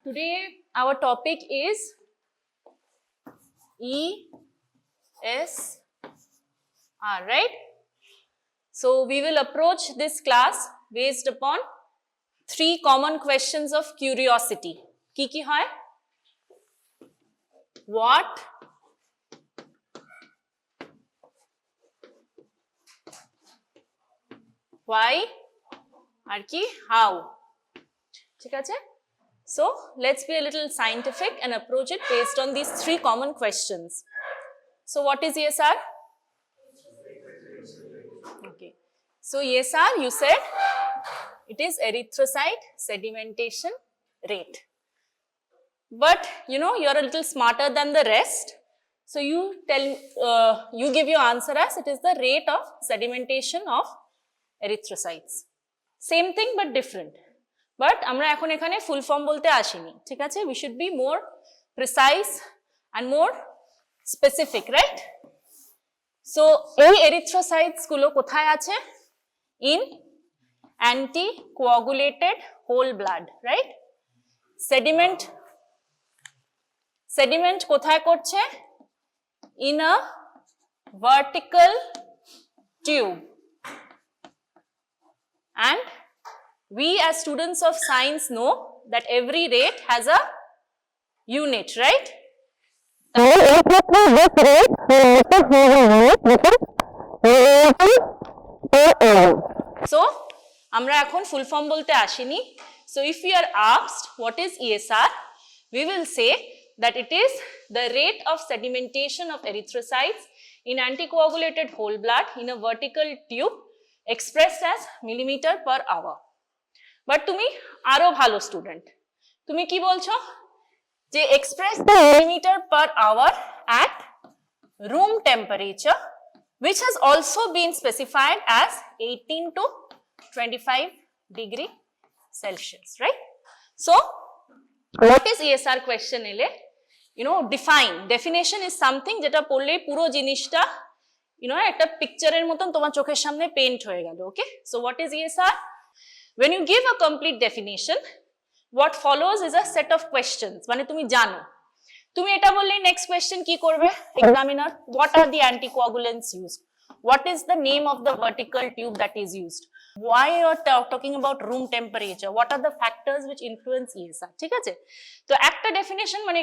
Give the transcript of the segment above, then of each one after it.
Today our topic is ESR, right? So we will approach this class based upon 3 common questions of curiosity. Ki hoy? What, why, আর কি how. ঠিক আছে? So let's be a little scientific and approach it based on these 3 common questions. So what is ESR? Okay. So ESR, you said it is erythrocyte sedimentation rate. But you know, you're a little smarter than the rest. So you give your answer as it is the rate of sedimentation of erythrocytes. Same thing but different. But আমরা এখন এখানে full form বলতে আসিনি, ঠিক আছে? We should be more precise and more specific, right? So এই erythrocytes গুলো কোথায় আছে? In anticoagulated whole blood, right? Sediment কোথায় করছে? In a vertical tube. And we as students of science know that every rate has a unit, right? So, আমরা এখন full form বলতে আসিনি. So, if we are asked what is ESR, we will say that it is the rate of sedimentation of erythrocytes in anticoagulated whole blood in a vertical tube expressed as millimeter per hour. But তুমি আরো ভালো student, তুমি কি বলছো যে express the millimeter per hour at room temperature which has also been specified as 18 to 25 degree Celsius, right? So what is ESR question এলে, you know, definition is something যেটা পড়লে পুরো জিনিসটা you know একটা পিকচারের মতন তোমার চোখের সামনে পেইন্ট হয়ে গেল. ওকে, so what is ESR? When you give a complete definition, what follows is a set of questions. মানে তুমি জানো, তুমি এটা বললে next question কি করবে examiner? What are the anticoagulants used? What is the name of the vertical tube that is used? Why you are talking about room temperature? What are the factors which influence ESR? ঠিক আছে, তো একটা definition মানে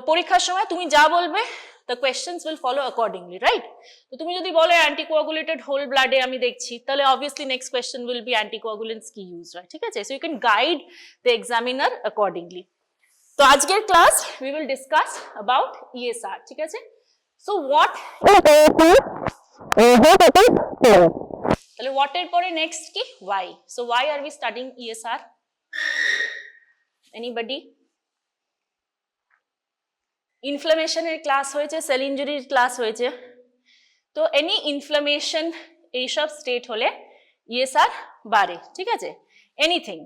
পরীক্ষার সময় তুমি যা বলবে the questions will follow accordingly, right? তো তুমি যদি বলো anticoagulated whole blood এ আমি দেখছি, তাহলে obviously next question will be anticoagulants কি use, right? ঠিক আছে, so you can guide the examiner accordingly. তো আজকের class we will discuss about ESR, ঠিক আছে? So what তাহলে what এর পরে next কি why? So why are we studying ESR? Anybody? ইনফ্লামেশনের ক্লাস হয়েছে, সেল ইনজুরির ক্লাস হয়েছে, তো এনি ইনফ্লামেশন এইসব স্টেট হলে ইএসআর বাড়ে, ঠিক আছে, anything.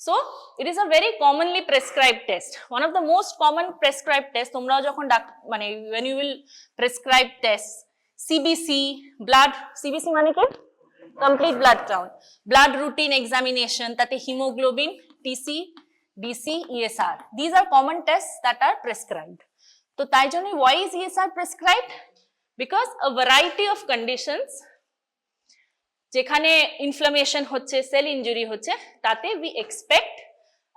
So it is a very commonly prescribed test, one of the most common prescribed test. তোমরাও যখন মানে when you will prescribe test, CBC, blood, CBC মানে কি complete blood count, blood routine examination, তাতে haemoglobin, TC, DC, ESR, these are common test that are prescribed. তো তাই জন্য why is ESR prescribed? Because a variety of conditions যেখানে inflammation হচ্ছে, sell injury হচ্ছে, তাতে we expect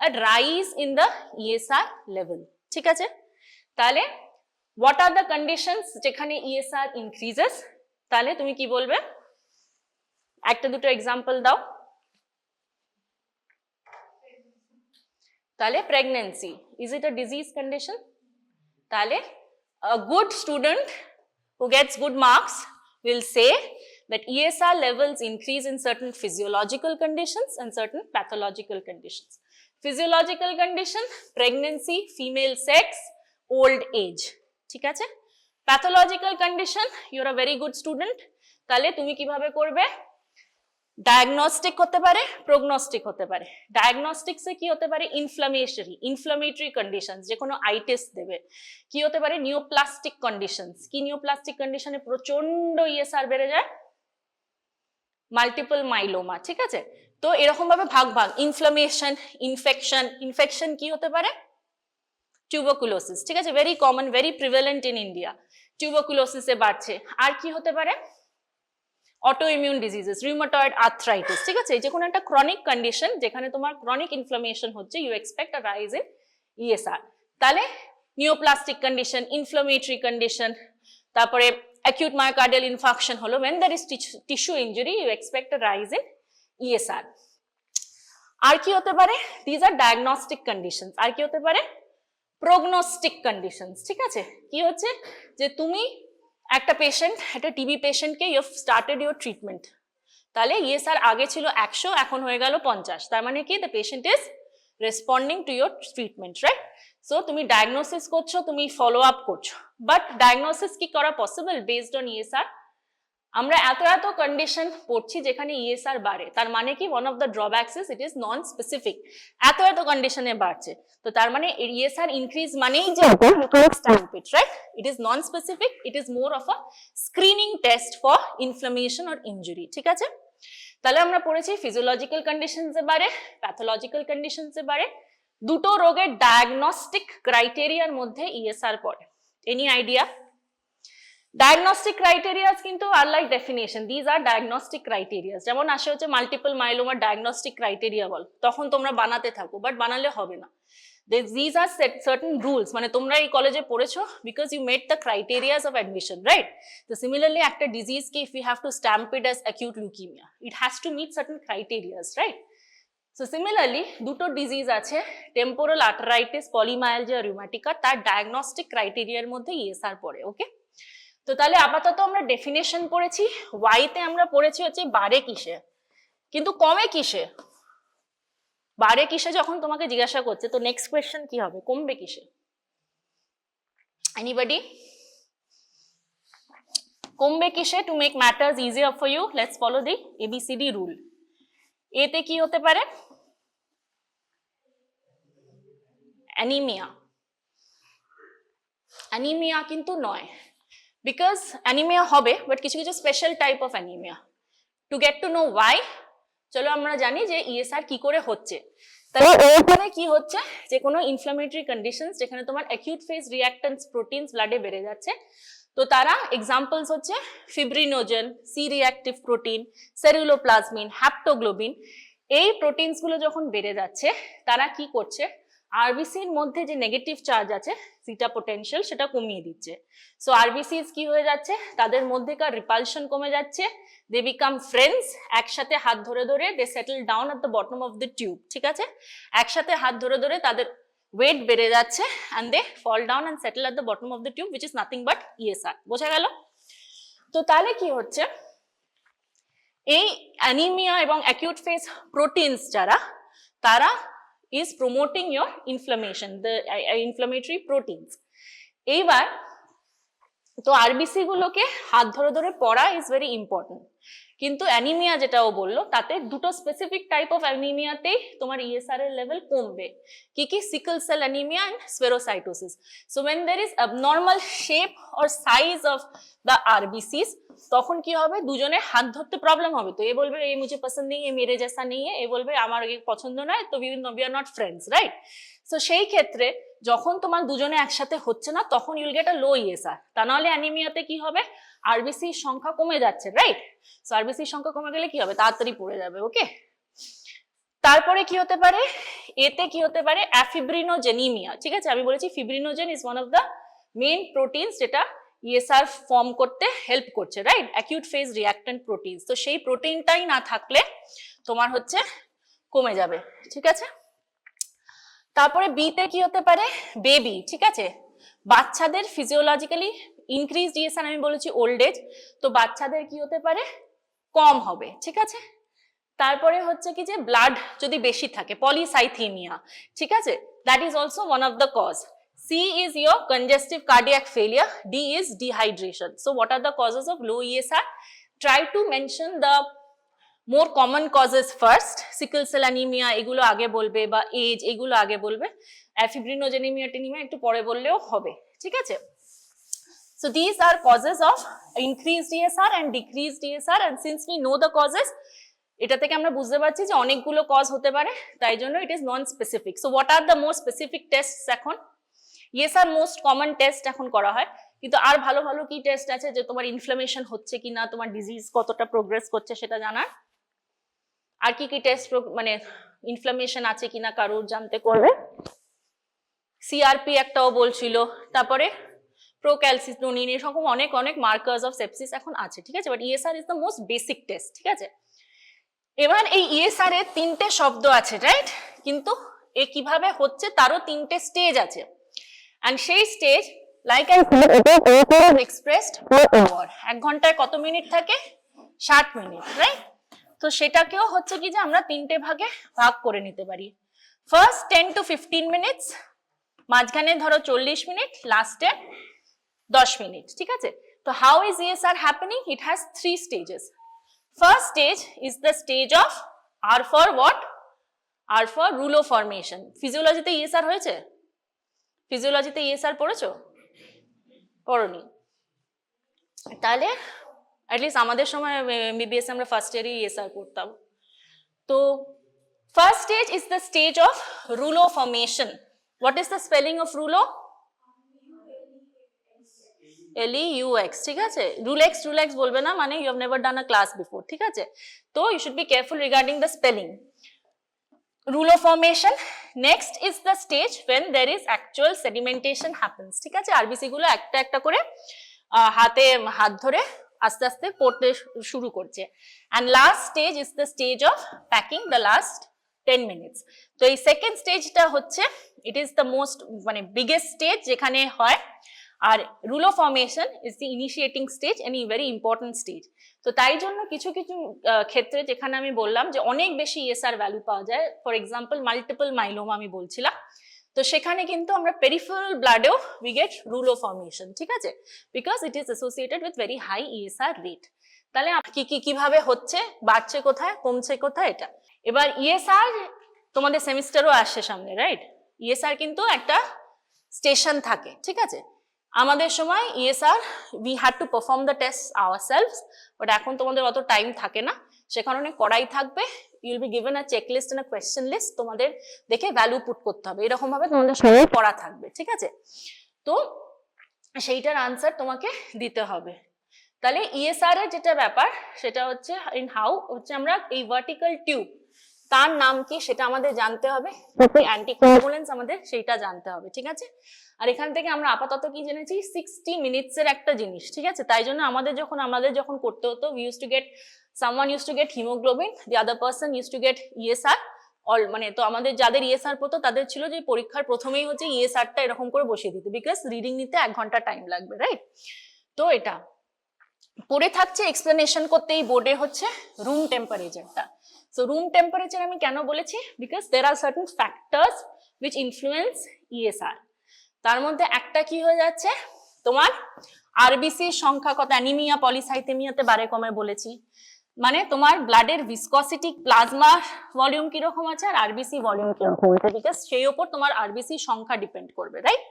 a rise in the ESR level, ঠিক আছে? তাহলে what are the conditions যেখানে ESR increases? তাহলে তুমি কি বলবে, একটা দুটো এক্সাম্পল দাও. তাহলে pregnancy, is it a disease condition? তাহলে a good student who gets good marks will say that ESR levels increase in certain physiological conditions and certain pathological conditions. Physiological condition, pregnancy, female sex, old age, ঠিক আছে? Pathological condition, you're a very good student, তাহলে তুমি কিভাবে করবে, diagnostic হতে পারে, prognostic হতে পারে. ডায়াগনস্টিক্সে কি হতে পারে, ইনফ্লামেটরি কন্ডিশনস, যে কোনো আই টেস্ট দেবে. কি হতে পারে, নিওপ্লাস্টিক কন্ডিশনস. কি নিওপ্লাস্টিক কন্ডিশনে প্রচন্ড ইএসআর বেড়ে যায়, মাল্টিপল মাইলোমা, ঠিক আছে? তো এরকম ভাবে ভাগ ভাগ, ইনফ্লামেশন, ইনফেকশন। ইনফেকশন কি হতে পারে? টিউবারকুলোসিস, ঠিক আছে, very common, very prevalent in India. টিউবারকুলোসিসে বাড়ছে। আর কি হতে পারে? Auto immune diseases, rheumatoid arthritis, ঠিক আছে, যে কোনো একটা ক্রনিক কন্ডিশন যেখানে তোমার ক্রনিক ইনফ্লামেশন হচ্ছে, you expect a rise in ESR. তাহলে নিওপ্লাস্টিক কন্ডিশন, ইনফ্লামেটরি কন্ডিশন, তারপরে অ্যাকিউট মায়োকার্ডিয়াল ইনফাকশন হলো, when there is tissue injury you expect a rise in ESR. আর কি হতে পারে? These are diagnostic conditions. আর কি হতে পারে? Prognostic conditions, ঠিক আছে। কি হচ্ছে যে তুমি একটা পেশেন্ট, একটা টিবি পেশেন্টকে you have started your treatment, তাহলে ইএসআর আগে ছিল 100, এখন হয়ে গেল 50, তার মানে কি the patient is responding to your treatment, right? So তুমি ডায়াগনোসিস করছো, তুমি ফলো আপ করছো, বাট ডায়াগনোসিস কি করা পসিবল বেসড অন ইএসআর? আমরা এত এত কন্ডিশন পড়ছি যেখানে ইএসআর বাড়ে, তার মানে কি one of the drawbacks is it is non specific. এত এত কন্ডিশনে বাড়ছে, তো তার মানে ইএসআর ইনক্রিজ মানেই যে Stampede, right? It is non specific, it is more of a screening test for inflammation or injury, ঠিক আছে। তাহলে আমরা পড়েছি ফিজিওলজিক্যাল কন্ডিশনসে বাড়ে, প্যাথোলজিক্যাল কন্ডিশনসে বাড়ে। দুটো রোগের ডায়াগনস্টিক ক্রাইটেরিয়ার মধ্যে ইএসআর পড়ে। Any idea? ডায়াগনস্টিক ক্রাইটেরিয়াস কিন্তু আর like definition, these are diagnostic criterias. যেমন আসে হচ্ছে মাল্টিপল মাইলোমার ডায়াগনস্টিক ক্রাইটেরিয়া বল, তখন তোমরা বানাতে থাকো, বাট বানালে হবে না। দিজ আর সার্টেন রুলস, মানে তোমরা এই কলেজে পড়েছো because you met the criterias of admission, right? তো সিমিলারলি একটা ডিজিজকে if you have to stamp it as acute leukaemia, it has to meet certain criterias, right? So similarly দুটো disease আছে, টেম্পোরাল আর্টারাইটিস, পলিমায়ালজিয়া, রিউম্যাটিকা, তার diagnostic ক্রাইটেরিয়ার মধ্যে ESR পড়ে, ওকে? তো তাহলে আপাতত আমরা ডেফিনেশন পড়েছি, ওয়াইতে আমরা পড়েছি হচ্ছে বাড়ে কিসে, কিন্তু কমে কিসে। বাড়ে কিসে যখন তোমাকে জিজ্ঞাসা করছে, তো নেক্সট কোয়েশ্চেন কি হবে? কমবে কিসে? এনিবডি? কমবে কিসে? To make matters easier for you, let's follow the ABCD rule. এতে কি হতে পারে? অ্যানিমিয়া। অ্যানিমিয়া কিন্তু নয়, বিকজ অ্যানিমিয়া হবে, বাট কিছু কিছু special type of anaemia. To get to no Y, চলো আমরা জানি যে ইএসআর কি করে হচ্ছে। তাহলে ওখানে কি হচ্ছে, যে কোনো ইনফ্লামেটরি কন্ডিশনস যেখানে তোমার অ্যাকিউট ফেজ রিঅ্যাক্ট্যান্টস প্রোটিনস ব্লাডে বেড়ে যাচ্ছে, তো তারা এক্সাম্পলস হচ্ছে fibrinogen, C reactive protein, ceruloplasmin, haptoglobin. এই প্রোটিনস গুলো যখন বেড়ে যাচ্ছে, তারা কি করছে, আরবিসির মধ্যে যে নেগেটিভ চার্জ আছে জিটা পোটেনশিয়াল, সেটা কমিয়ে দিচ্ছে। সো আরবিসিস কি হয়ে যাচ্ছে, তাদের মধ্যেকার রিপালশন কমে যাচ্ছে, দে বিকাম ফ্রেন্ডস, একসাথে হাত ধরে ধরে they settle down at the bottom of the tube, ঠিক আছে, একসাথে হাত ধরে ধরে তাদের ওয়েট বেড়ে যাচ্ছে, and they fall down and settle at the bottom of the tube, which is nothing but ESR. বোঝা গেল? তো তাহলে কি হচ্ছে, এই অ্যানিমিয়া এবং অ্যাকিউট ফেজ প্রোটিনস যারা, তারা is promoting your inflammation, the inflammatory proteins. এইবার তো আরবিসি গুলোকে হাত ধরে ধরে পড়া ইজ ভেরি ইম্পর্টেন্ট, কিন্তু অ্যানিমিয়া যেটা ও বললো, তাতে দুটো স্পেসিফিক টাইপ অফ অ্যানিমিয়াতেই তোমার ইএসআর এর লেভেল কমবে। কি কি? Sickle cell anaemia and spherocytosis. So when there is abnormal shape or size of the RBCs, তখন কি হবে, দুজনে হাত ধরতে প্রবলেম হবে। তো এ বলবে এই মুঝে পছন্দ নেই, এ মেরে জেসা নেই, এ বলবে আমার পছন্দ নয়, তো we are not friends, right? So সেই ক্ষেত্রে যখন তোমার দুজনে একসাথে হচ্ছে না, তখন ইউল গেট আ লো ইএসআর। তা নাহলে অ্যানিমিয়াতে কি হবে, আরবিসির সংখ্যা কমে যাচ্ছে, রাইট? সো আরবিসির সংখ্যা কমে গেলে কি হবে, তাড়াতাড়ি পড়ে যাবে, ওকে? তারপরে কি হতে পারে, এতে কি হতে পারে, অ্যাফিব্রিনোজেনিমিয়া, ঠিক আছে। আমি বলেছি fibrinogen is one of the main proteins যেটা ইএসআর ফর্ম করতে হেল্প করছে, right? Acute phase reactant proteins. তো সেই প্রোটিনটাই না থাকলে তোমার হচ্ছে কমে যাবে, ঠিক আছে। তারপরে বিতে কি হতে পারে, বেবি, ঠিক আছে। বাচ্চাদের ফিজিওলজিক্যালি ইনক্রিজ ইএসআর, আমি বলেছি ওল্ড এজ, তো বাচ্চাদের কি হতে পারে, কম হবে, ঠিক আছে। তারপরে হচ্ছে কি যে ব্লাড যদি বেশি থাকে, পলিসাইথেমিয়া, ঠিক আছে, that is also one of the cause. C is your congestive cardiac failure, D is dehydration. So what are the causes of low ESR? Try to mention the more common causes first. Sickle cell anemia এগুলো আগে বলবে, বা age এগুলো আগে বলবে, ফিব্রিনোজেনিমিয়া টেনিমিয়া একটু পরে বললেও হবে, ঠিক আছে। So these are causes of increased ESR and decreased ESR, and since we know the causes, এটা থেকে আমরা বুঝতে পারছি যে অনেকগুলো কজ হতে পারে, তাই জন্য it is non specific. So what are the most specific test এখন? ইএসআর মোস্ট কমন টেস্ট এখন করা হয়, কিন্তু আর ভালো ভালো কি টেস্ট আছে যে তোমার ইনফ্লামেশন হচ্ছে কিনা, তোমার ডিজিজ কতটা প্রোগ্রেস করছে সেটা জানার, আর কি কি টেস্ট মানে ইনফ্লামেশন আছে কিনা কারোর জানতে করবে। সিআরপি একটাও বলছিল, তারপরে প্রোক্যালসিটোনিন, এরকম অনেক অনেক মার্কার্স অফ সেপসিস এখন আছে, ঠিক আছে। But ESR is the most basic test, ঠিক আছে। এবার এই ইএসআর এর 3টে শব্দ আছে, রাইট, কিন্তু এ কিভাবে হচ্ছে তারও 3টে স্টেজ আছে। এন্ড সেই stage like I expressed per hour, 1 ঘন্টায় কত মিনিট থাকে? 60 মিনিট, রাইট। তো সেটাকেও হচ্ছে কি যে আমরা 3টে ভাগে ভাগ করে নিতে পারি। ফার্স্ট 10 to 15 মিনিটস, মাঝখানে ধরো 40 মিনিট, লাস্টে 10 মিনিট, ঠিক আছে। তো how is ESR happening? It has 3 stages. First stage is the stage of R for what? R for rouleau formation. ফিজিওলজিতে ইএসআর হয়েছে? ফিজিওলজিতে ইএসআর পড়েছো? পড়নি? তাহলে অ্যাটলিস্ট আমাদের সময় এমবিবিএস আমরা ফার্স্ট ইয়ারই ইএসআর করতাম। তো first stage is the stage of rouleau formation. What is the spelling of rouleau? LEUX, ঠিক আছে। রুলেক্স বলবে না, মানে you have never done a class before, ঠিক আছে। তো you should be careful regarding the spelling. rouleau formation. Next is the stage when there is actual sedimentation happens, ঠিক আছে। আরবিসি গুলো একটা একটা করে হাত ধরে আস্তে আস্তে পড়তে শুরু করছে। and last stage is the stage of packing, the last 10 minutes. তো এই সেকেন্ড স্টেজটা হচ্ছে ইট ইজ দ্য মোস্ট মানে বিগেস্ট স্টেজ যেখানে হয়, আর rouleau formation is the initiating stage and a very important stage. তো তাই জন্য কিছু কিছু ক্ষেত্রে যেখানে আমি বললাম যে অনেক বেশি ইএসআর ভ্যালু পাওয়া যায়, ফর এক্সাম্পল মাল্টিপল মাইলোমা আমি বলছিলাম, তো সেখানে কিন্তু আমরা পেরিফেরাল ব্লাডেও উই গেট rouleau formation, ঠিক আছে, because it is associated with very high ESR rate. তাহলে কিভাবে হচ্ছে, বাড়ছে কোথায়, কমছে কোথায়, এটা। এবার ইএসআর তোমাদের সেমিস্টারও আসছে সামনে, রাইট। ইএসআর কিন্তু একটা স্টেশন থাকে, ঠিক আছে। আমাদের সময় ESR we had to perform the test ourselves, but এখন তোমাদের অত টাইম থাকে না, সে কারণে করাই থাকবে। You will be given a check list and a question list, তোমাদের দেখে ভ্যালু পুট করতে হবে, এরকম ভাবে তোমাদের সঙ্গে পড়া থাকবে, ঠিক আছে। তো সেইটার আনসার তোমাকে দিতে হবে। তাহলে ইএসআর এর যেটা ব্যাপার সেটা হচ্ছে ইন হাউ হচ্ছে আমরা এই ভার্টিক্যাল টিউব তার নাম কি সেটা আমাদের জানতে হবে, অ্যান্টিকোয়াগুলেন্স আমাদের সেইটা জানতে হবে, ঠিক আছে। আর এখান থেকে আমরা আপাতত কি জেনেছি, 60 মিনিটস এর একটা জিনিস, ঠিক আছে। তাই জন্য আমাদের যখন করতে হতো, we used to get someone used to get hemoglobin, the other person used to get ESR, all মানে তো আমাদের যাদের ইএসআর পড়তো তাদের ছিল যে পরীক্ষার প্রথমেই হচ্ছে ইএসআরটা এরকম করে বসিয়ে দিতে, বিকজ রিডিং নিতে 1 ঘন্টা টাইম লাগবে, রাইট। তো এটা পড়ে থাকছে, এক্সপ্লেনেশন করতে এই বোর্ডে হচ্ছে রুম টেম্পারেচারটা। সো রুম টেম্পারেচার আমি কেন বলেছি, because there are certain factors which influence ESR. তার মধ্যে একটা কি হয়ে যাচ্ছে, তোমার আরবিসির সংখ্যা কত, অ্যানিমিয়া পলিসাইথেমিয়াতে বারে কমে বলেছি, মানে তোমার ব্লাডের ভিসকসিটি, প্লাজমা ভলিউম কিরকম আছে আর আরবিসি ভলিউম কিরকম আছে, বিকজ সেই ওপর তোমার আরবিসি সংখ্যা ডিপেন্ড করবে, রাইট।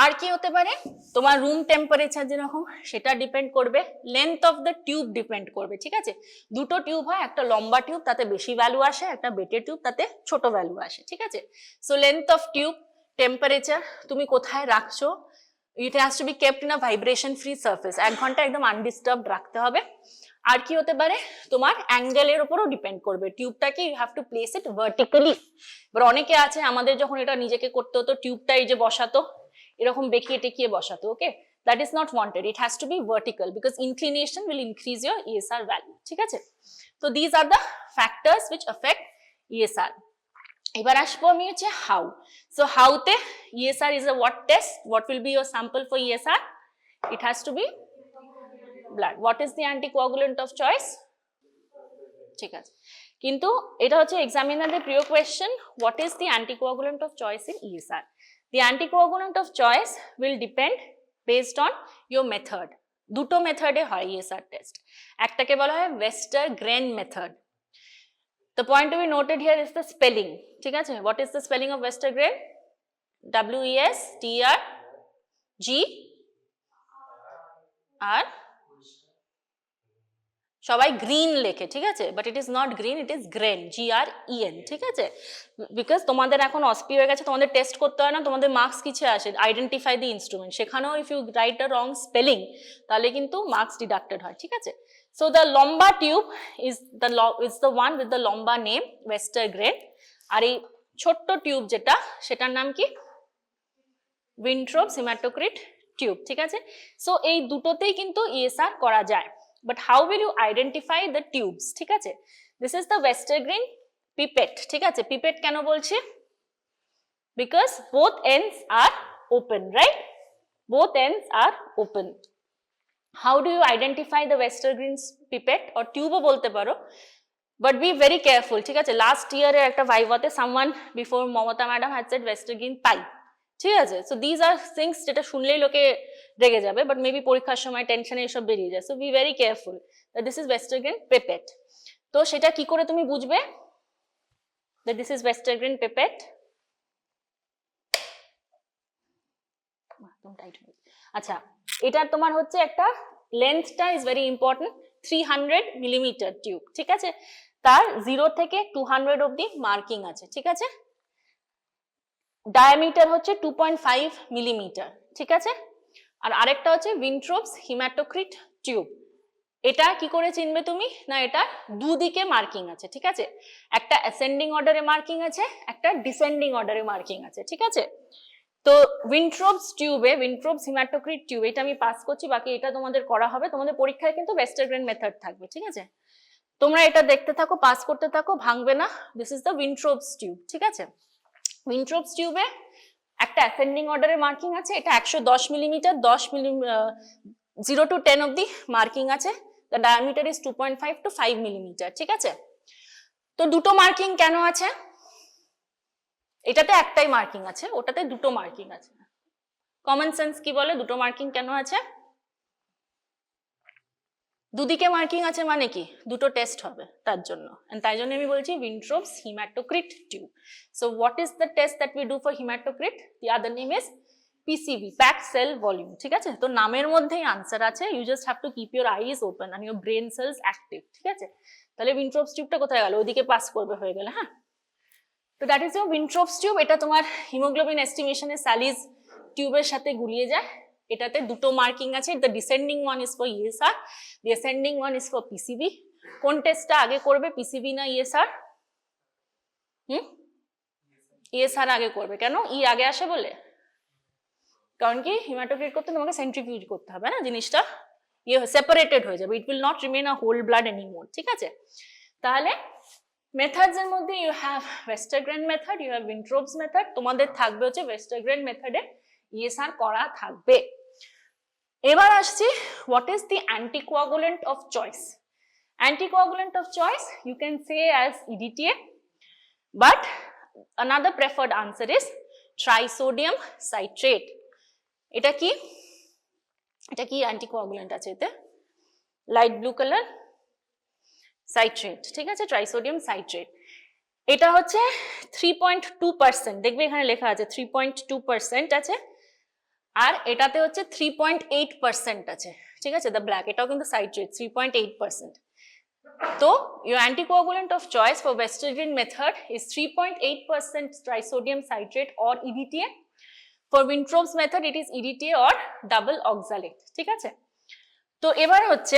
আর কি হতে পারে, তোমার রুম টেম্পারেচার যেরকম সেটা ডিপেন্ড করবে, length of the tube depend করবে, ঠিক আছে। দুটো টিউব হয়, একটা লম্বা টিউব তাতে বেশি ভ্যালু আসে, একটা বেটে টিউব তাতে ছোট ভ্যালু আসে, ঠিক আছে। So length of tube, temperature, তুমি কোথায় রাখছো, ইট has to be kept in a vibration free surface, 1 ঘন্টা একদম আনডিস্টার্বড রাখতে হবে। আর কি হতে পারে, তোমার অ্যাঙ্গেলের উপরও ডিপেন্ড করবে, টিউবটাকে you have to place it vertically. এবার অনেকে আছে আমাদের যখন এটা নিজেকে করতে হতো, টিউবটা এই যে বসাতো এরকম বেঁকিয়ে টেকিয়ে বসাতো, okay, that is not wanted, it has to be vertical, because inclination will increase your ESR value, ঠিক আছে। তো these are the factors which affect ESR. এবার আসবো আমি হচ্ছে হাউ। সো হাউতে ESR is a what test, what will be your sample for ESR, it has to be blood. What is the anticoagulant of choice, ঠিক আছে। কিন্তু এটা হচ্ছে এক্সামিনারদের প্রিয় question, what is the anticoagulant of choice in ESR. The anticoagulant of choice will depend based on your method. দুটো মেথডে হয় ইএসআর টেস্ট, একটাকে বলা হয় Westergren method. The point to be noted here is the spelling, ঠিক আছে। What is the spelling of Westergren? WESTRGR সবাই green লেখে, ঠিক আছে, but it is not green, it is grain, GREN, ঠিক আছে, বিকজ তোমাদের এখন অসপি হয়ে গেছে, তোমাদের টেস্ট করতে হয় না, তোমাদের মার্কস কিছু আসে, আইডেন্টিফাই দি ইনস্ট্রুমেন্ট, সেখানেও if you write a wrong spelling তাহলে কিন্তু মার্কস ডিডাক্টেড হয়, ঠিক আছে। সো দ্য লম্বা tube is the one with the লম্বা নেম ওয়েস্টারগ্রেন, আর এই ছোট্ট টিউব যেটা সেটার নাম কি, Winthrop's hematocrit টিউব, ঠিক আছে। সো এই দুটোতেই কিন্তু ESR করা যায়, but how will you identify the tubes, ঠিক আছে। This is the Westergren pipette, ঠিক আছে। পিপেট কেন বলছি, because both ends are open, right, both ends are open. How do you identify the Westergren pipette or টিউবও বলতে পারো, but B very careful, ঠিক আছে। লাস্ট ইয়ারে একটা ভাইভাতে someone before Mamata madam had said Westergren pipe, ঠিক আছে। সো দিজ আর থিংস যেটা শুনলেই লোকে রেগে যাবে, বাট মেবি পরীক্ষার সময় টেনশনে এসব বেরিয়ে যায়। So be very careful that this is Westergren pipette. তো সেটা কি করে তুমি বুঝবে that this is Westergren pipette? আচ্ছা, এটা তোমার হচ্ছে একটা লেন্থটা is very important, 300 millimetre tube, ঠিক আছে। তার 0 থেকে 200 অব্দি মার্কিং আছে, ঠিক আছে। ডায়ামিটার হচ্ছে 2.5 মিলিমিটার, ঠিক আছে। আর আরেকটা হচ্ছে Winthrop's hematocrit টিউব। এটা কি করে চিনবে তুমি, না এটা দুদিকে মার্কিং আছে, ঠিক আছে। একটা অ্যাসেন্ডিং অর্ডারে মার্কিং আছে, একটা ডিসেন্ডিং অর্ডারে মার্কিং আছে, ঠিক আছে। তো Winthrop's টিউবে, Winthrop's hematocrit টিউব, এটা আমি পাস করছি, বাকি এটা তোমাদের করা হবে, তোমাদের পরীক্ষায় কিন্তু ওয়েস্টারগ্রেন মেথড থাকবে, ঠিক আছে। তোমরা এটা দেখতে থাকো, পাস করতে থাকো, ভাঙবে না। This is the Winthrop's tube, ঠিক আছে। Winthrop's টিউবে একটা অ্যাসেন্ডিং অর্ডারে মার্কিং আছে, এটা 110 মিলিমিটার, 0 to 10 অব্দি মার্কিং আছে। The diameter is 2.5 to 5 millimetre, ঠিক আছে। তো দুটো মার্কিং কেন আছে? এটাতে একটাই মার্কিং আছে, ওটাতে দুটো মার্কিং আছে। কমন সেন্স কি বলে দুটো মার্কিং কেন আছে? দুদিকে মার্কিং আছে মানে কি, দুটো টেস্ট হবে তার জন্য, তাই জন্য আমি বলছি Winthrop's hematocrit tube. So what is the test that we do for hematocrit? The other name is PCV, packed cell volume, ঠিক আছে। তো নামের মধ্যেই আনসার আছে, you just have to keep your eyes open and your brain cells active, ঠিক আছে। তাহলে Winthrop's টিউবটা কোথায় গেল, ওইদিকে পাস করবে, হয়ে গেল, হ্যাঁ। তো that is your Winthrop's tube. এটা তোমার হিমোগ্লোবিন এস্টিমেশনে স্যালিজ টিউবের সাথে গুলিয়ে যায়। এটাতে দুটো মার্কিং আছে, the descending one is for ESR, the ascending one is for PCV। কোন টেস্টটা আগে করবে, PCV না ESR? ESR আগে করবে, কেন? ই আগে আসে বলে? কারণ কি, হিমাটোক্রিট করতে তোমাকে সেন্ট্রিফিউজ করতে হবে না, জিনিসটা সেপারেটেড হয়ে যাবে, it will not remain a whole blood anymore, ঠিক আছে। তাহলে মেথডস এর মধ্যে you have Westergren method, you have Winthrop's method, তোমাদের থাকবে হচ্ছে ওয়েস্টারগ্রেন মেথডে ESR করা থাকবে। এবার আসছি, what is the anticoagulant of choice? Anticoagulant of choice you can say as EDTA, but another preferred answer is trisodium citrate. এটা কি, এটা কি অ্যান্টিকোয়াগুলেন্ট আছে এতে, লাইট ব্লু কালার, সাইট্রেট, ঠিক আছে, ট্রাইসোডিয়াম সাইট্রেট। এটা হচ্ছে 3.2%, দেখবে এখানে লেখা আছে 3.2% আছে, আর এটাতে হচ্ছে 3.8% আছে, ঠিক আছে, দ্য ব্ল্যাক, এটাও কিন্তু সাইট্রেট, 3.8%। তো your anticoagulant of choice for Westergren method is 3.8% trisodium citrate or EDTA. For Winthrop's method it is EDTA or double oxalate, ঠিক আছে। তো এবার হচ্ছে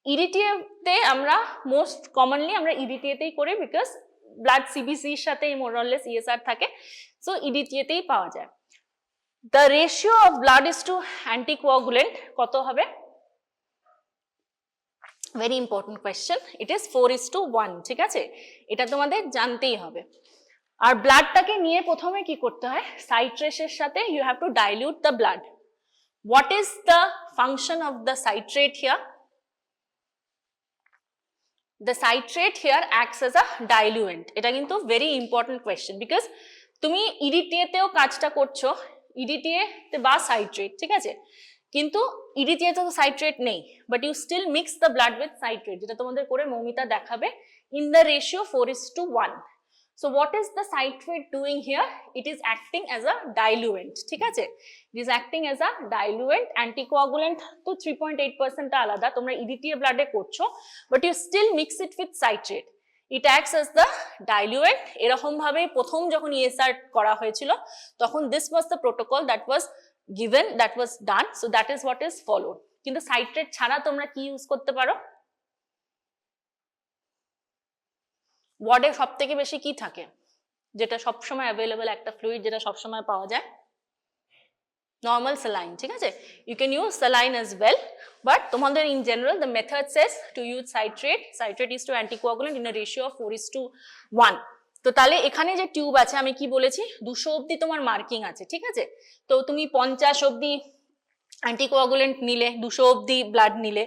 EDTA তে আমরা মোস্ট কমনলি আমরা EDTA তেই করি, বিকজ ব্লাড CBC এর সাথে মোর অর লেস ESR থাকে, সো EDTA তেই পাওয়া যায়। The ratio of blood is to anticoagulant কত হবে? Very important question, it is 4:1, ঠিক আছে, এটা তোমাদের জানতেই হবে। আর ব্লাডটাকে নিয়ে প্রথমে কি করতে হয়, সাইট্রেটের সাথে you have to dilute the blood. What is the function of the citrate here? The citrate here acts as a diluent. এটা কিন্তু ভেরি ইম্পর্টেন্ট কোয়েশ্চেন, বিকজ তুমি EDTA তেও কাজটা করছো, EDTA তে বা সাইট্রেট, ঠিক আছে, কিন্তু EDTA তে তো সাইট্রেট নেই, but you still mix the blood with citrate, যেটা তোমাদের করে মৌমিতা দেখাবে, in the ratio 4:1। So what is the citrate doing here? It is acting as a diluent, ঠিক আছে? It is acting as a diluent. Anticoagulant তো 3.8% টা আলাদা, তোমরা EDTA ব্লাডে করছো, but you still mix it with citrate. It acts as the diluent. এরকম ভাবে প্রথম যখন ESR করা হয়েছিল তখন this was the protocol that was given, that was done, so that is what is followed. কিন্তু citrate ছাড়া তোমরা কি ইউজ করতে পারো? ওয়ার্ডে সব থেকে বেশি কি থাকে যেটা সবসময় অ্যাভেলেবল একটা ফ্লুইড যেটা সবসময় পাওয়া যায়? নর্মাল স্যালাইন, ঠিক আছে? You can use saline as well, but তোমাদের in general the method says to use citrate. Citrate is to anticoagulant in a ratio of 4:1। তো তাহলে এখানে যে টিউব আছে আমি কি বলেছি 200 অবধি তোমার মার্কিং আছে, ঠিক আছে? তো তুমি 50 অবধি অ্যান্টিকোয়াগুলেন্ট নিলে, 200 অবধি ব্লাড নিলে,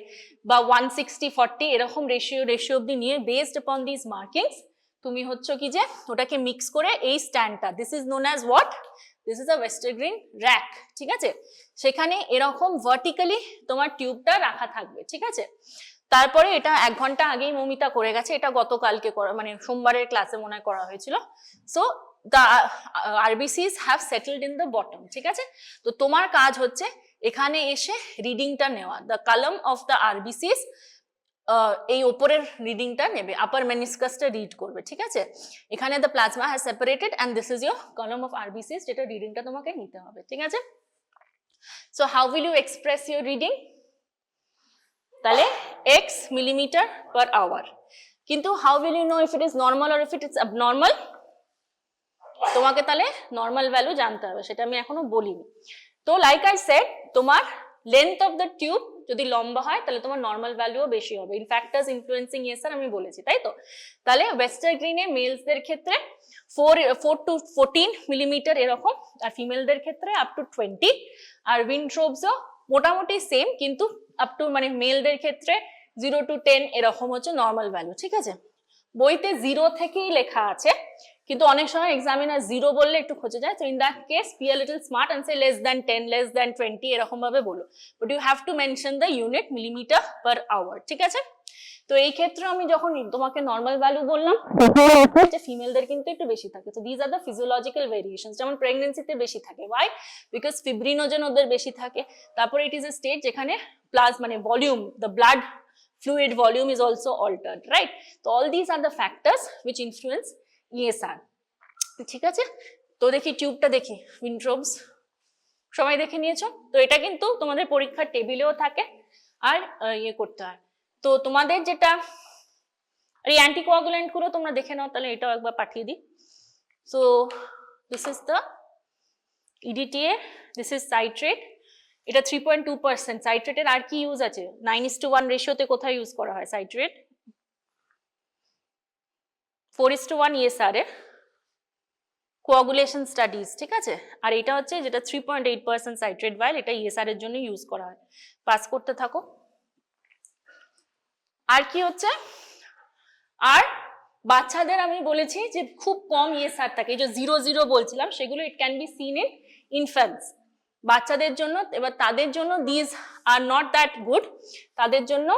বা 160-40 এরকম রেশিও অবধি নিয়ে বেসড অপন দিস মার্কিংস তুমি হচ্ছে কি যে ওটাকে মিক্স করে এই স্ট্যান্ডটা, this is known as what, this is a Westergren rack, ঠিক আছে? সেখানে এরকম ভার্টিক্যালি তোমার টিউবটা রাখা থাকবে, ঠিক আছে? তারপরে এটা 1 ঘন্টা আগেই মমিতা করে গেছে, এটা গতকালকে করা, মানে সোমবারের ক্লাসে মনে হয় করা হয়েছিল। So the RBCs have settled in the bottom, ঠিক আছে? তো তোমার কাজ হচ্ছে এখানে এসে রিডিংটা নেওয়া, the column of the RBCs এই উপরের রিডিংটা নেবে, আপার মেনিসকাসটা রিড করবে, ঠিক আছে? এখানে the plasma has separated and this is your column of RBCs যেটা রিডিংটা তোমাকে নিতে হবে, ঠিক আছে? So how will you express your reading? তাহলে x millimeter per hour, কিন্তু how will you know if it is normal or if it is abnormal? তোমাকে তাহলে নর্মাল ভ্যালু জানতে হবে, সেটা আমি এখনো বলিনি। তো লাইক আই সেড, তোমার লেন্থ অফ দ্য টিউব যদি লম্বা হয় তাহলে তোমার নর্মাল ভ্যালুও বেশি হবে। ইন ফ্যাক্টরস ইনফ্লুয়েন্সিং স্যার আমি বলেছি, তাই তো? তাহলে ওয়েস্টারগ্রিনে মেলসদের ক্ষেত্রে 4 to 14 মিলিমিটার এরকম, আর ফিমেলদের ক্ষেত্রে আপ টু 20, আর উইন্ট্রোবসও মোটামুটি সেম, কিন্তু আপ টু মানে মেলদের ক্ষেত্রে 0 to 10 এরকম হচ্ছে নর্মাল ভ্যালু, ঠিক আছে? বইতে 0 থেকেই লেখা আছে, কিন্তু অনেক সময় এক্সামিনার 0 বললে একটু খোঁজে যায়। তো in that case be a little smart and say less than 10, less than 20 এরকম ভাবে বলো, but you have to mention the unit millimetre per hour, ঠিক আছে? তো এই ক্ষেত্রে আমি যখন তোমাকে নর্মাল ভ্যালু বললাম যে ফিমেলদের কিন্তু একটু বেশি থাকে। তো these are the physiological variations, যেমন প্রেগন্যান্সিতে বেশি থাকে, ওয়াই? বিকজ ফিব্রিনোজেন ওদের বেশি থাকে। তারপরে ইট ইজ এ স্টেজ যেখানে প্লাস মানে volume, the blood fluid volume is also altered, right? So all these are the factors which influence ESR, ঠিক আছে? তো দেখি টিউবটা দেখি, উইন্ট্রোবস সবাই দেখে নিয়েছো তো? এটা কিন্তু তোমাদের পরীক্ষার টেবিলেও থাকে আর ইয়ে করতে হয়। তো তোমাদের যেটা এই অ্যান্টিকোয়াগুলেন্ট গুলো তোমরা দেখে নাও, তাহলে এটাও একবার পাঠিয়ে দিই। So this is the EDTA, this is citrate, এটা 3.2%। সাইট্রেটের আর কি ইউজ আছে? 9:1 রেশিওতে কোথায় ইউজ করা হয় সাইট্রেট? 4:1 ESR এ কোয়াগুলেশন স্টাডিজ, ঠিক আছে? আর এটা হচ্ছে যেটা 3.8% সাইট্রেট ভাইল, এটা ESR এর জন্য ইউজ করা হয়। পাস করতে থাকো। আর কি হচ্ছে? আর বাচ্চাদের আমি বলেছি যে খুব কম ESR থাকে, এই যে 0 বলছিলাম সেগুলো it can be seen in infants, বাচ্চাদের জন্য। এবার তাদের জন্য this are not that good, তাদের জন্য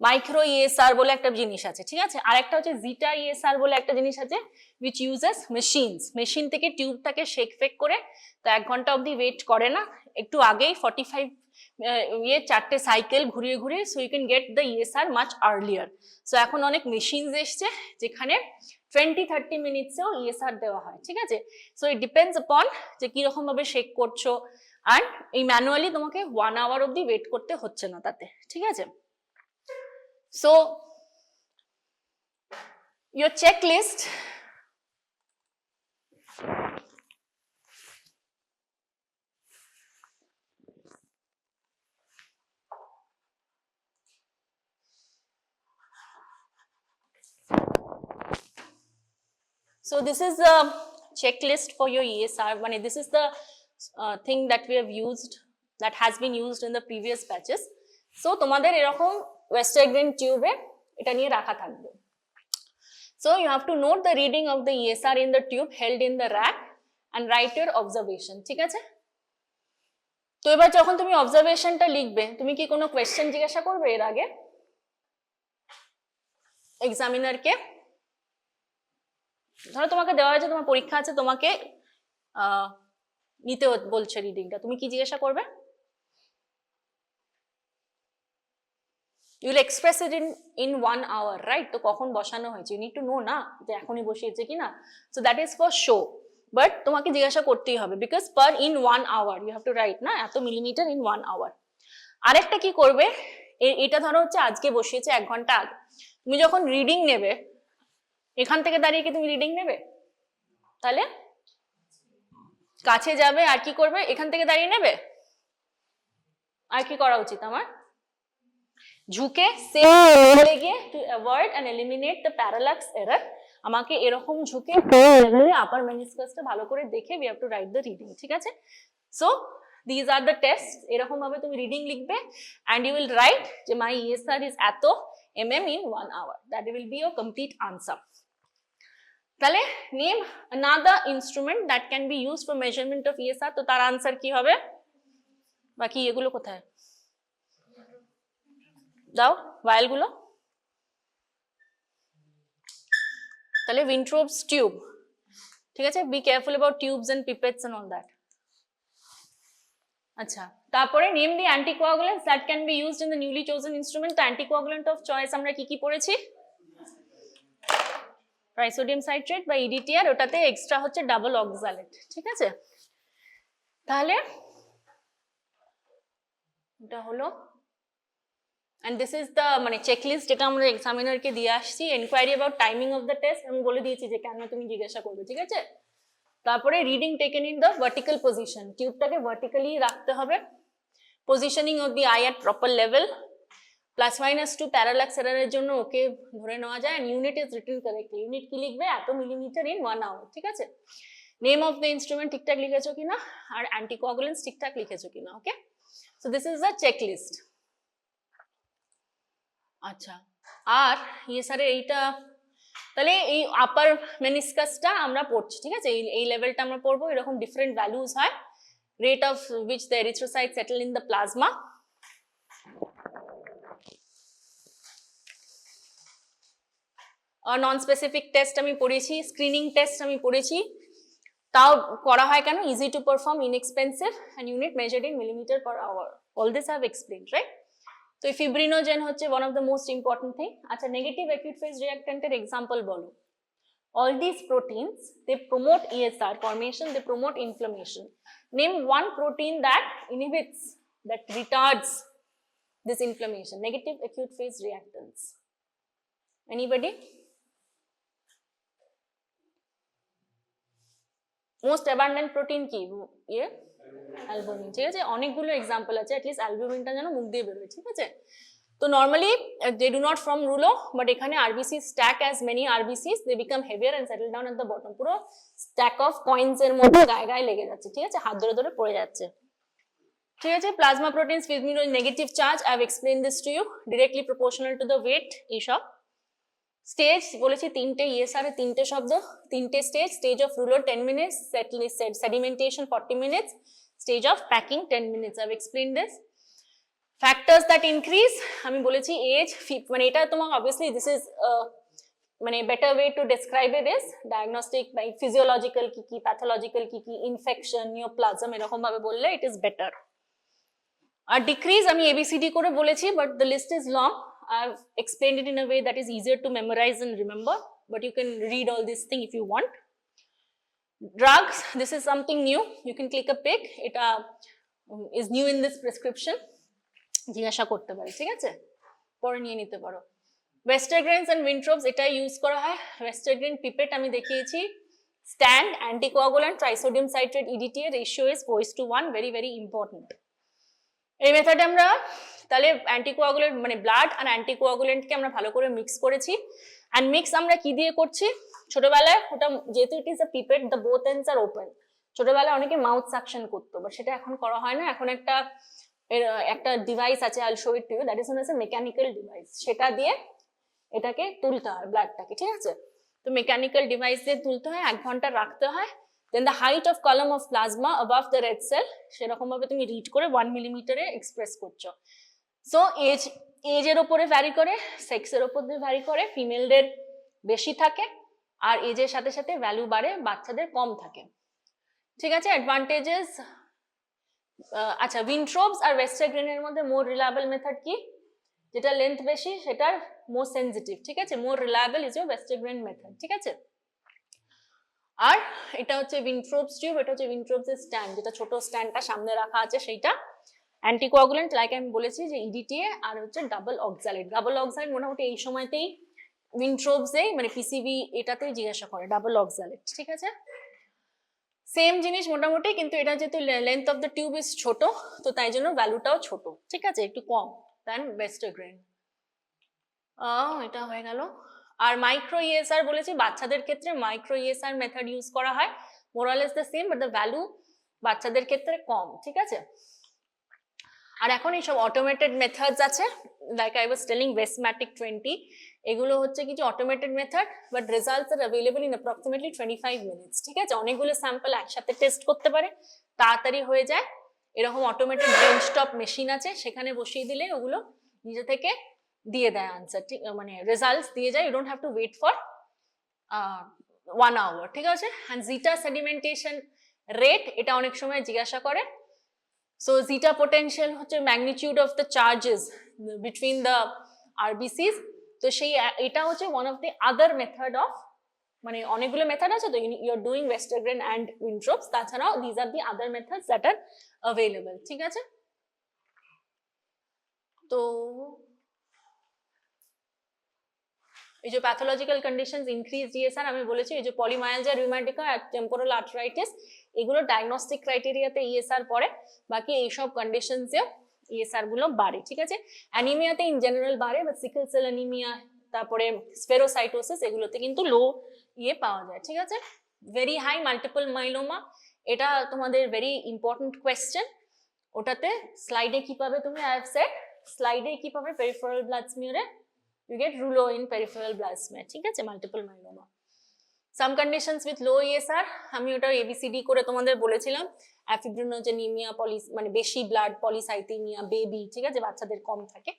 মাইক্রো ESR বলে একটা জিনিস আছে, ঠিক আছে? আর একটা হচ্ছে জিটা ESR বলে একটা জিনিস আছে which uses machines, মেশিন থেকে টিউবটাকে শেক ফেক করে, তো 1 ঘন্টা অবধি ওয়েট করে না, একটু আগেই 45 4টে সাইকেল ঘুরিয়ে ঘুরিয়ে, so you can get the ESR much earlier. So এখন অনেক মেশিনস এসছে যেখানে 20-30 মিনিটসেও ESR দেওয়া হয়, ঠিক আছে? সো ইট ডিপেন্ডস আপন যে কিরকম ভাবে শেক করছো, আর এই ম্যানুয়ালি তোমাকে 1 আওয়ার অবধি ওয়েট করতে হচ্ছে না তাতে, ঠিক আছে? So your checklist, so this is the checklist for your ESR. মানে this is the thing that we have used, that has been used in the previous batches. So তোমাদের এরকম ওয়েস্টারগ্রিন টিউবে এটা নিয়ে রাখা থাকবে। So you have to note the reading of the ESR in the tube held in the rack and write your observation, ঠিক আছে? তো এবার যখন তুমি অবজারভেশনটা লিখবে, তুমি কি কোনো কোয়েশ্চেন জিজ্ঞাসা করবে এর আগে এক্সামিনারকে? ধরো তোমাকে দেওয়া হয়েছে, তোমার পরীক্ষা আছে, তোমাকে নিতে বলছে রিডিংটা, তুমি কি জিজ্ঞাসা করবে? You will express it in 1 hour, right? তো কখন বসানো হয়েছে ইউ নিড টু নো না, যে এখনই বসিয়েছে কিনা। So that is for show, but তোমাকে জিজ্ঞাসা করতেই হবে, because per in 1 hour you have to write না, এত মিলিমিটার ইন 1 hour। আরেকটা কি করবে, এটা ধরো হচ্ছে আজকে বসিয়েছে 1 ঘন্টা আগে, তুমি যখন রিডিং নেবে, এখান থেকে দাঁড়িয়ে কি তুমি রিডিং নেবে? তাহলে কাছে যাবে আর কি করবে, এখান থেকে দাঁড়িয়ে নেবে। আর কি করা উচিত আমার? ঝুঁকে সেলে গিয়ে to avoid and eliminate the parallax error, আমাকে এরকম ঝুঁকে আপার মেনিসকাসটা ভালো করে দেখে we have to write the reading, ঠিক আছে? So these are the test. এরকম ভাবে তুমি রিডিং লিখবে এন্ড ইউ উইল রাইট যে মাই ইএসআর ইজ এত mm in 1 hour, that will be your complete answer। তাহলে name another instrument that can be used for measurement of ESR, তো তার answer কি হবে? বাকি এগুলো কোথায় দাও ভাইল গুলো? তাহলে Wintrobe's tube, ঠিক আছে? Be careful about tubes and pipettes and all that. আচ্ছা, তারপরে name the anticoagulants that can be used in the newly chosen instrument. তো অ্যান্টিকোয়াগুলেন্ট অফ চয়েস আমরা কি কি পড়েছি? ট্রাইসোডিয়াম সাইট্রেট বা EDTA, ওটাতে এক্সট্রা হচ্ছে ডাবল অক্সালেট, ঠিক আছে? তাহলে এটা হলো, and this is the মানে চেকলিস্ট যেটা আমরা এক্সামিনারকে দিয়ে আসছি। Enquiry about timing of the test আমি বলে দিয়েছি যে কেন তুমি জিজ্ঞাসা করবে, ঠিক আছে? তারপরে reading taken in the vertical position, টিউবটাকে ভার্টিক্যালি রাখতে হবে, positioning of the eye at proper level, +-2 parallax এররের জন্য ওকে ধরে নেওয়া যায়, and unit is written correctly. Unit কি লিখবে? এত মিলিমিটার ইন 1 hour, ঠিক আছে? নেম অফ দ্য ইনস্ট্রুমেন্ট ঠিকঠাক লিখেছো কিনা, আর অ্যান্টিকোয়াগুলেন্টস ঠিকঠাক লিখেছো কিনা, okay? So this is the checklist. আচ্ছা, আর ইএসআর এর এইটা, তাহলে এই আপার মেনিসকাসটা আমরা পড়ছি, ঠিক আছে? এই লেভেলটা আমরা পড়বো। এরকম ডিফারেন্ট ভ্যালুজ হয়, rate of which the erythrocyte settle in the plasma, non specific test আমি পড়েছি, স্ক্রিনিং টেস্ট আমি পড়েছি, তাও করা হয় কেন? Easy to perform, inexpensive, and unit measured in millimetre per hour. All this I have explained, right? তো fibrinogen হচ্ছে one of the most important thing. আচ্ছা, নেগেটিভ অ্যাকিউট ফেজ রিঅ্যাক্ট্যান্টের এক্সাম্পল বলো। All these proteins, they promote ESR formation, they promote inflammation. Name one protein that inhibits, that retards this inflammation. Negative acute phase reactants. Anybody? Most abundant protein কি? Albumin, ঠিক আছে? অনেকগুলো example আছে, at least অ্যালবুমিনটা যেন মুখ দিয়ে বেরোয়, ঠিক আছে? তো normally they do not form rouleau, বাট এখানে RBC stack as many RBCs, they become heavier and settle down at the bottom, পুরো স্ট্যাক অফ কয়েন্স এর মধ্যে গায়ে গায়ে লেগে যাচ্ছে, ঠিক আছে? হাত ধরে ধরে পড়ে যাচ্ছে, ঠিক আছে? Plasma proteins with negative charge, I have explain this to you, directly proportional to the weight, এইসব। স্টেজ বলেছি তিনটে, ইএসআর এর তিনটে শব্দ, তিনটে stage. Stage of rouleau 10 minutes, sedimentation 40 minutes, stage of packing 10 minutes. I have explained this. Factors that increase, আমি বলেছি age, মানে এটা তোমার obviously this is মানে better way to describe it is diagnostic by physiological কি কি, pathological কি কি, infection, neoplasm, এরকম ভাবে বললে it is better. R decrease আমি ABCD করে বলেছি, but the list is long. I have explained it in a way that is easier to memorize and remember, but you can read all this thing if you want. Drugs, this is something new, you can click a pic, it is new in this prescription, জিজ্ঞাসা করতে পারি, ঠিক আছে? পরে নিয়ে নিতে পারো। Westergrens and Wintrobes, এটা ইউজ করা হয়। Westergren pipette আমি দেখিয়েছি, stand, anticoagulant, trisodium citrate, EDTA, ratio is 4:1, very very important. এই মেথডে আমরা তাহলে অ্যান্টিকোয়াগুলেন্ট মানে ব্লাড আর অ্যান্টিকোয়াগুলেন্টকে আমরা ভালো করে মিক্স করেছি। অ্যান্ড মিক্স আমরা কি দিয়ে করছি? ছোটবেলায় ওটা যেহেতু it is a pipette, the both ends are open, ছোটবেলায় অনেকে মাউথ সাকশন করতো, বাট সেটা এখন করা হয় না। এখন একটা ডিভাইস আছে, I will show it to you, that is known a mechanical device, সেটা দিয়ে এটাকে তুলতে হয় ব্লাডটাকে, ঠিক আছে? তো মেকানিক্যাল ডিভাইস দিয়ে তুলতে হয়, 1 ঘন্টা রাখতে হয়। Then the height of column of plasma above the red cell, সেরকম ভাবে তুমি রিড করে 1 মিলিমিটারে এক্সপ্রেস করছো। সো এজের ওপরে ভ্যারি করে, সেক্সের ওপর দিয়ে ভ্যারি করে, ফিমেলদের বেশি থাকে, আর এজের সাথে সাথে ভ্যালু বাড়ে, বাচ্চাদের কম থাকে, ঠিক আছে। অ্যাডভান্টেজেস, আচ্ছা উইনট্রোবস আর ওয়েস্টারগ্রেনের মধ্যে মোর রিলায়েবল মেথড কি, যেটা লেন্থ বেশি সেটার মোর সেনজিটিভ, ঠিক আছে। মোর রিলায়েবল ইজ ইউর ওয়েস্টারগ্রেন মেথড, ঠিক আছে। আর এটা হচ্ছে উইনট্রোবস টিউব, এটা হচ্ছে উইনট্রোবস এর স্ট্যান্ড, যেটা ছোট স্ট্যান্ডটা সামনে রাখা আছে সেইটা। অ্যান্টিকোয়াগুলেন্ট লাইক আমি বলেছি যে ইডিটিএ, আর হচ্ছে ডাবল অক্সালেট। ডাবল অক্সালেট মোটামুটি এই সময়তেই উইনট্রোবসেই মানে পিসিবি এটাতেই জিজ্ঞাসা করে ডাবল অক্সালেট, ঠিক আছে। সেম জিনিস মোটামুটি, কিন্তু এটা যেহেতু length of the tube is ছোট, তো তাই জন্য ভ্যালুটাও ছোট, ঠিক আছে, একটু কম দেন ওয়েস্টারগ্রেন। এটা হয়ে গেল। আর মাইক্রো ইএসআর বলেছি, বাচ্চাদের ক্ষেত্রে মাইক্রো ইএসআর মেথড ইউজ করা হয়, more or less the same, but the value বাচ্চাদের ক্ষেত্রে কম, ঠিক আছে। আর এখন এইসব অটোমেটেড মেথডস আছে, like I was telling Vesmatic 20, এগুলো হচ্ছে কিছু automated method, but results are available in approximately 25 minutes, ঠিক আছে। অনেকগুলো স্যাম্পল একসাথে টেস্ট করতে পারে, তাড়াতাড়ি হয়ে যায়। এরকম অটোমেটেড বেঞ্চটপ মেশিন আছে, সেখানে বসিয়ে দিলে ওগুলো নিজে থেকে দিয়ে দেয় আনসার, ঠিক মানে রেজাল্টস দিয়ে যায়, you don't have to wait for 1 hour, ঠিক আছে। অ্যান্ড জিটা সেডিমেন্টেশন রেট, এটা অনেক সময় জিজ্ঞাসা করে। So zeta potential হচ্ছে magnitude of the charges between the RBCs, তো সেই এটা হচ্ছে one of the other method of, মানে অনেকগুলো মেথড আছে, তো you're doing Westergren and Winthrop, তাছাড়াও these are the other methods that are available, ঠিক আছে। তো এই যে প্যাথোলজিক্যাল কন্ডিশনস ইনক্রিজ ডিএসআর আমি বলেছি, এই যে পলিমায়ালজিয়া, রিউম্যাটিকা আর টেম্পোরাল আর্থরাইটিস, এগুলো ডায়াগনস্টিক ক্রাইটেরিয়াতে ইএসআর পড়ে, বাকি এইসব কন্ডিশনসে ইএসআর গুলো বাড়ে, ঠিক আছে। অ্যানিমিয়াতে ইন জেনারেল বাড়ে, বাট সিকেল সেল অ্যানিমিয়া, তারপরে স্পেরোসাইটোসিস, এগুলোতে কিন্তু লো ইয়ে পাওয়া যায়, ঠিক আছে। ভেরি হাই মাল্টিপল মাইলোমা, এটা তোমাদের ভেরি ইম্পর্টেন্ট কোয়েশ্চেন, ওটাতে স্লাইডে কি পাবে তুমি, আই হ্যাভ সেড স্লাইডে কি পাবে, পেরিফেরাল ব্লাড স্মিয়ারে you get rouleau in peripheral blood smear, ঠিক আছে, multiple myeloma. Some conditions with low ESR, আমি ওটা এবিসিডি করে তোমাদের বলেছিলাম, অ্যাফিব্রিনোজেনিমিয়া, মানে বেশি ব্লাড, পলিসাইথেমিয়া, বেবি, ঠিক আছে, বাচ্চাদের কম থাকে,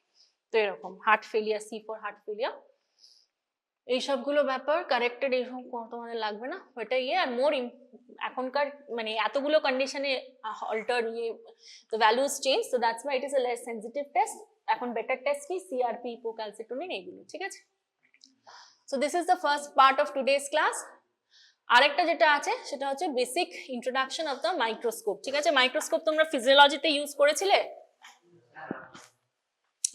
তো এরকম heart failure, C4 heart failure, এই সবগুলো ব্যাপার কারেক্টেড, এইসব তোমাদের লাগবে না, ওটা ইয়ে। আর মোর এখনকার মানে এতগুলো কন্ডিশনে অল্টার ইয়ে, the values change, so that's why it is a less sensitive test. এখন বেটার টেস্ট কি, সিআরপি, হিপোক্যালসিটোনিন, এগুলো, ঠিক আছে। So this is the first part of today's class. আরেকটা যেটা আছে সেটা হচ্ছে basic introduction of the microscope, ঠিক আছে। মাইক্রোস্কোপ তোমরা ফিজিওলজিতে ইউজ করেছিলে,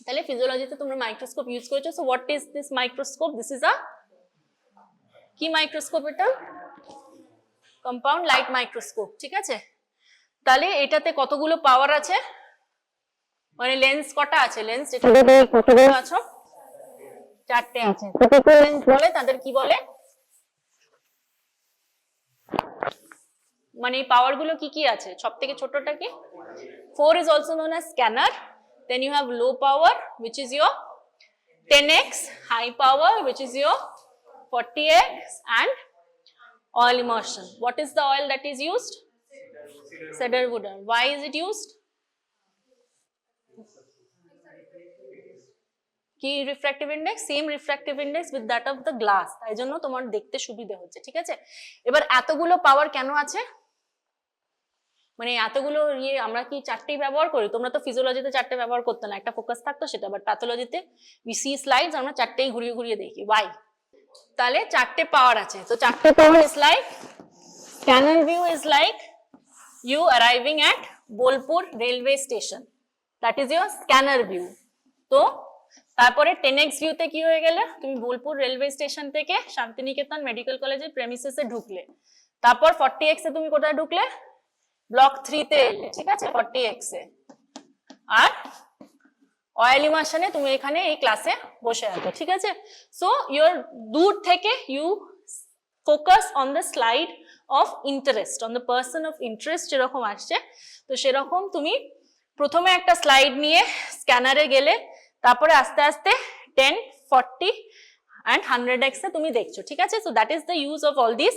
তাহলে ফিজিওলজিতে তোমরা মাইক্রোস্কোপ ইউজ করেছো। So what is this microscope, this is আ কি মাইক্রোস্কোপ, এটা কম্পাউন্ড লাইট মাইক্রোস্কোপ, ঠিক আছে। তাহলে এটাতে কতগুলো পাওয়ার আছে, মানে লেন্স কটা আছে, লেন্স যেটা আছো 4টে আছে, লেন্স বলে, তাদের কি বলে, মানে এই পাওয়ার গুলো কি কি আছে, সব থেকে ছোটটা কি, 4 is also known as scanner, then you have low power which is your 10x, high power which is your 40x, and oil immersion. What is the oil that is used, cedar wood. Why is it used, কি refractive index, same refractive index with that of the glass, তাই জন্য তোমার দেখতে সুবিধা হচ্ছে, ঠিক আছে। এবার এতগুলো পাওয়ার কেন আছে, মানে এতগুলো ইয়ে আমরা কি 4টেই ব্যবহার করি, তোমরা তো ফিজিওলজিতে 4টে ব্যবহার করতে না, একটা ফোকাস থাকতো সেটা, বাট প্যাথোলজিতে উই সি স্লাইডস, আমরা 4টেই ঘুরিয়ে ঘুরিয়ে দেখি, ওয়াই, তাহলে 4টে পাওয়ার আছে। তো 4টে power is like, scanner view is like you arriving at Bolpur railway station, that is your scanner view. তো তারপরে 10x ভিউতে কি হয়ে গেল, তুমি বোলপুর রেলওয়ে স্টেশন থেকে শান্তিনিকেতন মেডিকেল কলেজের প্রেমিসেসে ঢুকলে, তারপর 40x এ তুমি কোথায় ঢুকলে, ব্লক 3 তে এলে, ঠিক আছে, 40x এ। আর অয়েল ইমার্শনে তুমি এখানে এই ক্লাসে বসে আছো, ঠিক আছে। সো ইউর দূর থেকে you focus on the slide of interest, on the person of interest যেরকম আসছে, তো সেরকম তুমি প্রথমে একটা স্লাইড নিয়ে স্ক্যানারে গেলে, তারপরে আস্তে আস্তে 10, 40 and 100x এ তুমি দেখছো, ঠিক আছে। So that is the use of all this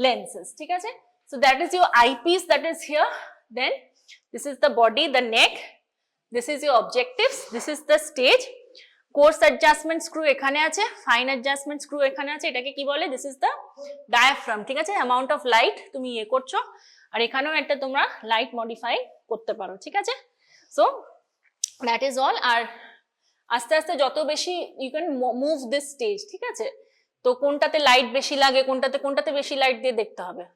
lenses, ঠিক আছে। So that is your eyepiece that is here, then this is the body, the neck, this is your objectives, this is the stage. Coarse adjustment screw এখানে আছে, fine adjustment screw এখানে আছে, এটাকে কি বলে, this is the diaphragm, ঠিক আছে, amount of light তুমি ইয়ে করছো, আর এখানেও একটা তোমরা লাইট মডিফাই করতে পারো, ঠিক আছে। So that is all. আর আস্তে আস্তে যত বেশি you can move this stage, ঠিক আছে, তো কোনটাতে লাইট বেশি লাগে, কোনটাতে বেশি লাইট দিয়ে দেখতে হবে।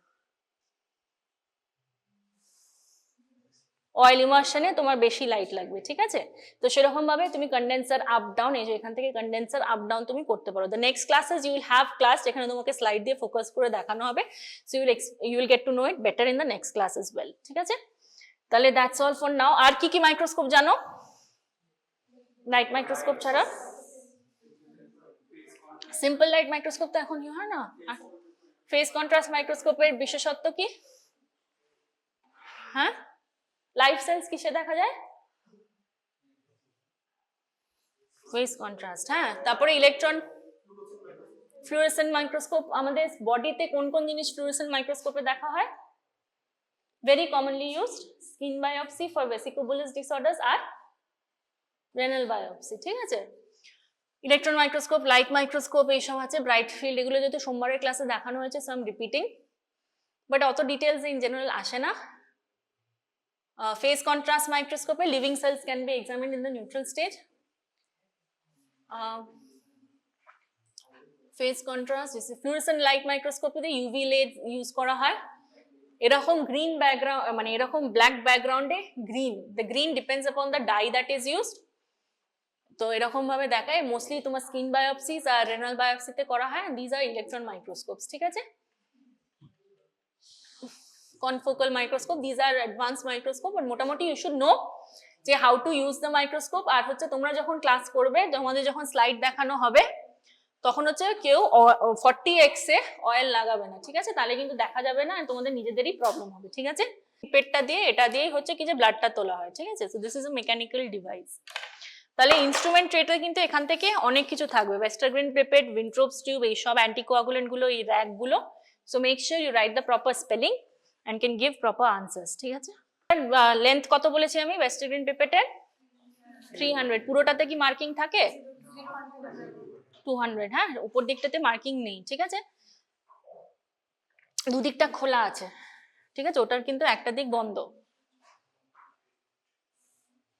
অয়েল ইমার্শনে তোমার বেশি লাইট লাগবে, ঠিক আছে, তো সেরকম ভাবে তুমি কন্ডেন্সার আপ ডাউন, এই যে এখান থেকে কন্ডেন্সার আপ ডাউন তুমি করতে পারো। The next classes you will have class যেখানে তোমাকে স্লাইড দিয়ে ফোকাস করে দেখানো হবে, so you will get to know it better in the next class as well, ঠিক আছে। তাহলে দ্যাটস অল ফর নাও। আর কি কি মাইক্রোস্কোপ জানো লাইট মাইক্রোস্কোপ ছাড়া? সিম্পল লাইট মাইক্রোস্কোপ তো এখন ইউ হয় না। ফেজ কন্ট্রাস্ট মাইক্রোস্কোপের বিশেষত্ব কি? হ্যাঁ, লাইট সেন্স কিসে দেখা যায়? Phase contrast. হ্যাঁ, তারপরে ইলেকট্রন ফ্লুorescent মাইক্রোস্কোপ, আমাদের বডিতে কোন কোন জিনিস ফ্লুorescent মাইক্রোস্কোপে দেখা হয়? Very commonly used skin biopsy for vesiculobullous disorders আর রেনাল বায়োপসি, ঠিক আছে। ইলেকট্রন মাইক্রোস্কোপ, লাইট মাইক্রোস্কোপ এইসব আছে, ব্রাইট ফিল্ড, এগুলো যেহেতু সোমবারের ক্লাসে দেখানো হয়েছে, so I am repeating, but অত ডিটেলস ইন জেনারেল আসে না। Phase contrast microscope, living cells can be examined in the neutral stage. Phase contrast, fluorescent light microscope তে UV light ইউজ করা হয়। এরকম গ্রিন ব্যাকগ্রাউন্ড, মানে এরকম ব্ল্যাক ব্যাকগ্রাউন্ডে green, the green depends upon the dye that is used. তো এরকম ভাবে দেখায়, মোস্টলি তোমার স্কিন বায়োপসিস আর রেনাল বায়োপসিতে করা হয়। দিজ আর ইলেকট্রন মাইক্রোস্কোপস, ঠিক আছে। confocal microscope, these are advanced microscope, but মোটামুটি you should know যে how to use the microscope। আর হচ্ছে তোমরা যখন ক্লাস করবে, তোমাদের যখন স্লাইড দেখানো হবে, তখন হচ্ছে কেউ 40x এ অয়েল লাগাবে না, ঠিক আছে, তাহলে কিন্তু দেখা যাবে না, আর তোমাদের নিজেদেরই প্রবলেম হবে, ঠিক আছে। পেটটা দিয়ে, এটা দিয়েই হচ্ছে কি যে ব্লাডটা তোলা হয়, ঠিক আছে। So this is a mechanical device. তাহলে ইনস্ট্রুমেন্ট ট্রেতে কিন্তু এখান থেকে অনেক কিছু থাকবে, ওয়েস্টারগ্রিন পেপেট, ভিন্ট্রোপস টিউব, এইসব অ্যান্টিকোয়াগুলেন্ট গুলো, এই র্যাক গুলো। So make sure you write the proper spelling and can give proper answers, ঠিক আছে। লেন্থ কত বলেছি আমি ওয়েস্টারগ্রিন পেপেটের? 300। পুরোটাতে কি মার্কিং থাকে? 200। হ্যাঁ, উপর দিকটাতে মার্কিং নেই, ঠিক আছে, দুদিকটা খোলা আছে, ঠিক আছে, ওটার কিন্তু একটা দিক বন্ধ।